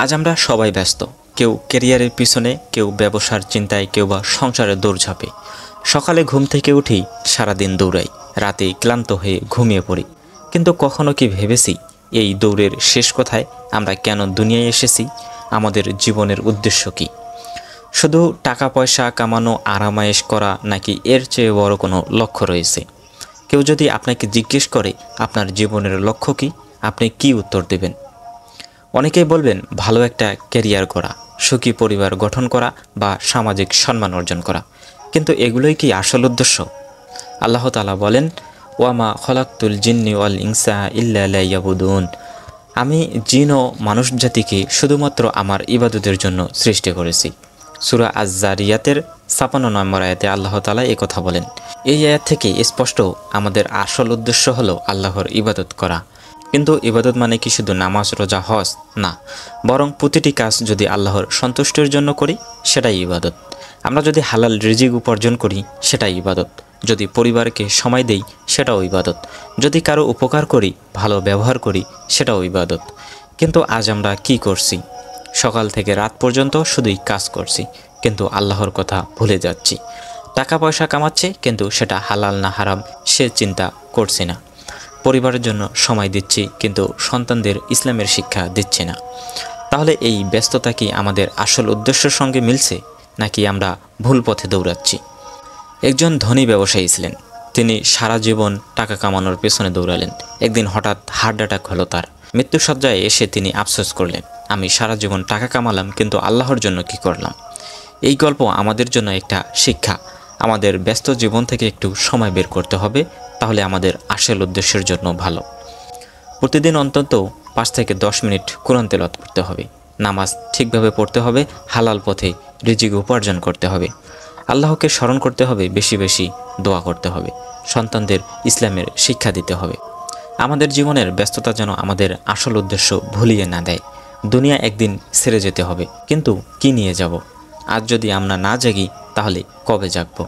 আজ আমরা সবাই ব্যস্ত, কেউ ক্যারিয়ারের পিছনে, কেউ ব্যবসার চিন্তায়, কেউ বা সংসারে দৌড়ঝাঁপে। সকালে ঘুম থেকে উঠেই সারাদিন দৌড়াই, রাতে ক্লান্ত হয়ে ঘুমিয়ে পড়ি। কিন্তু কখনো কি ভেবেছি এই দৌড়ের শেষ কোথায়? আমরা কেন দুনিয়ায় এসেছি? আমাদের জীবনের উদ্দেশ্য কী? শুধু টাকা পয়সা কামানো, আরামায়েশ করা, নাকি এর চেয়ে বড় কোনো লক্ষ্য রয়েছে? কেউ যদি আপনাকে জিজ্ঞেস করে আপনার জীবনের লক্ষ্য কী, আপনি কি উত্তর দেবেন? অনেকেই বলবেন ভালো একটা ক্যারিয়ার করা, সুখী পরিবার গঠন করা বা সামাজিক সম্মান অর্জন করা। কিন্তু এগুলোই কি আসল উদ্দেশ্য? আল্লাহ তাআলা বলেন, ওয়ামা খলাকতুল জিন্নি ওয়াল ইনসা ইল্লা লিয়াবুদুন। আমি জিন ও মানুষ জাতিকে শুধুমাত্র আমার ইবাদতের জন্য সৃষ্টি করেছি। সূরা আয-যারিয়াতের ৫৬ নম্বর আয়াতে আল্লাহ তাআলা এই কথা বলেন। এই আয়াত থেকে স্পষ্ট আমাদের আসল উদ্দেশ্য হলো আল্লাহর ইবাদত করা। কিন্তু ইবাদত মানে কি শুধু নামাজ, রোজা, হজ? না, বরং প্রতিটি কাজ যদি আল্লাহর সন্তুষ্টির জন্য করি সেটাই ইবাদত। আমরা যদি হালাল রিজিক উপার্জন করি সেটাই ইবাদত। যদি পরিবারকে সময় দেই সেটাও ইবাদত। যদি কারো উপকার করি, ভালো ব্যবহার করি, সেটাও ইবাদত। কিন্তু আজ আমরা কি করছি? সকাল থেকে রাত পর্যন্ত শুধুই কাজ করছি, কিন্তু আল্লাহর কথা ভুলে যাচ্ছি। টাকা পয়সা কামাচ্ছে, কিন্তু সেটা হালাল না হারাম সে চিন্তা করছি না। পরিবারের জন্য সময় দিচ্ছি, কিন্তু সন্তানদের ইসলামের শিক্ষা দিচ্ছি না। তাহলে এই ব্যস্ততা কি আমাদের আসল উদ্দেশ্যের সঙ্গে মিলছে, নাকি আমরা ভুল পথে দৌড়াচ্ছি? একজন ধনী ব্যবসায়ী ছিলেন। তিনি সারা জীবন টাকা কামানোর পেছনে দৌড়ালেন। একদিন হঠাৎ হার্ট অ্যাটাক হলো তার। মৃত্যুসজ্জায় এসে তিনি আফসোস করলেন, আমি সারা জীবন টাকা কামালাম, কিন্তু আল্লাহর জন্য কি করলাম? এই গল্প আমাদের জন্য একটা শিক্ষা। আমাদের ব্যস্ত জীবন থেকে একটু সময় বের করতে হবে, তাহলে আমাদের আসল উদ্দেশ্যের জন্য ভালো। প্রতিদিন অন্তত ৫ থেকে ১০ মিনিট কোরআন তেলাওয়াত করতে হবে। নামাজ ঠিকভাবে পড়তে হবে, হালাল পথে রিজিক উপার্জন করতে হবে। আল্লাহকে স্মরণ করতে হবে, বেশি বেশি দোয়া করতে হবে। সন্তানদের ইসলামের শিক্ষা দিতে হবে। আমাদের জীবনের ব্যস্ততা যেন আমাদের আসল উদ্দেশ্য ভুলিয়ে না দেয়। দুনিয়া একদিন ছেড়ে যেতে হবে, কিন্তু কি নিয়ে যাব? আজ যদি আমরা না জাগি, তাহলে কবে জাগব?